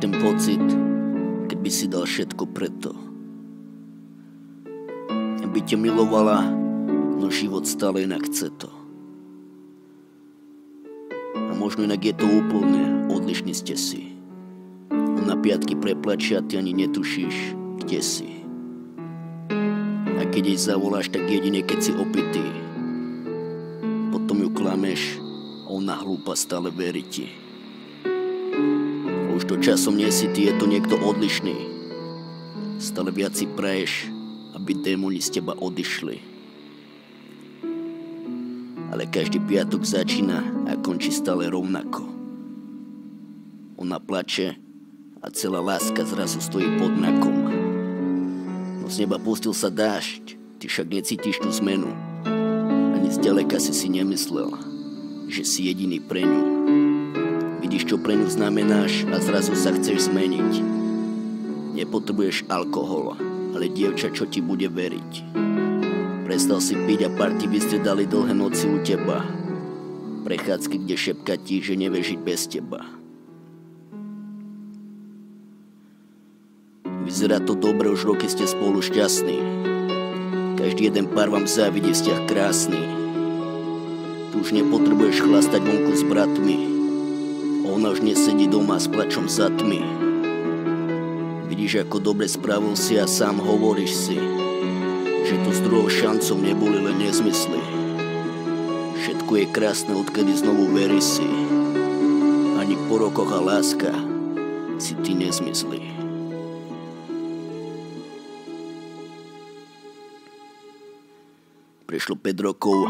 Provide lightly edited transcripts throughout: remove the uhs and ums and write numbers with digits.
ten pocit, keď by si dal všetko preto, aby ťa milovala, no život stále inak chce to. A možno inak je to úplne, odlišní ste si. On na piatky preplačia, ty ani netušíš, kde si. A keď jej zavoláš, tak jedine keď si opitý. Potom ju klameš a ona hlúpa stále verí ti. A už to časom nie si ty, je to niekto odlišný. Stále viac si praješ, aby démoni z teba odišli. Ale každý piatok začína a končí stále rovnako. Ona plače a celá láska zrazu stojí pod mrakom. No z neba pustil sa dážď, ty však necítiš tú zmenu. Ani zďaleka si nemyslel, že si jediný pre ňu. Vidíš, čo pre ňu znamenáš a zrazu sa chceš zmeniť. Nepotrebuješ alkohol, ale dievča, čo ti bude veriť. Prestal si piť a party vystriedali dlhé noci u teba. Prechádzky, kde šepka ti, že nevie žiť bez teba. Vyzerá to dobre, už roky ste spolu šťastní. Každý jeden pár vám závidí, vzťah krásny. Tu už nepotrebuješ chlastať vonku s bratmi. Ona už nesedí doma s plačom za tmy. Vidíš, ako dobre spravil si a sám hovoríš si, že to s druhou šancou neboli len nezmysly. Všetko je krásne, odkedy znovu veríš si. Ani po rokoch a láska si ty nezmyslí. Prešlo 5 rokov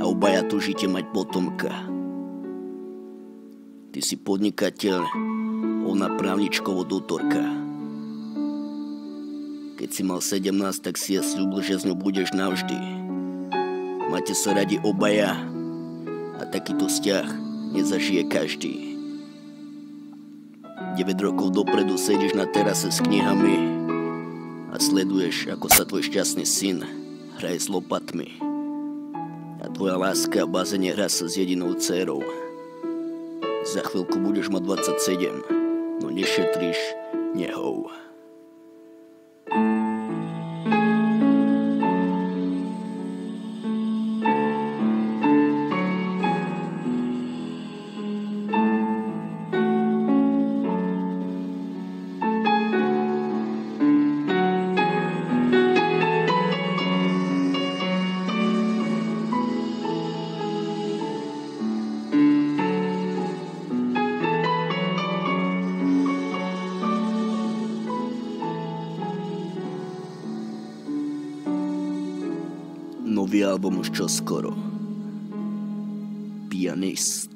a obaja túžite mať potomka. Ty si podnikateľ, ona právničkovo dotorka. Keď si mal 17, tak si ja sľúbil, že s ňou budeš navždy. Máte sa radi obaja a takýto vzťah nezažije každý. 9 rokov dopredu sedíš na terase s knihami a sleduješ, ako sa tvoj šťastný syn hraje s lopatmi. A tvoja láska v bazéne hrá sa s jedinou dcérou. Za chvíľku budeš mať 27, no nešetríš nehou. Nový album už čoskoro. Pianist.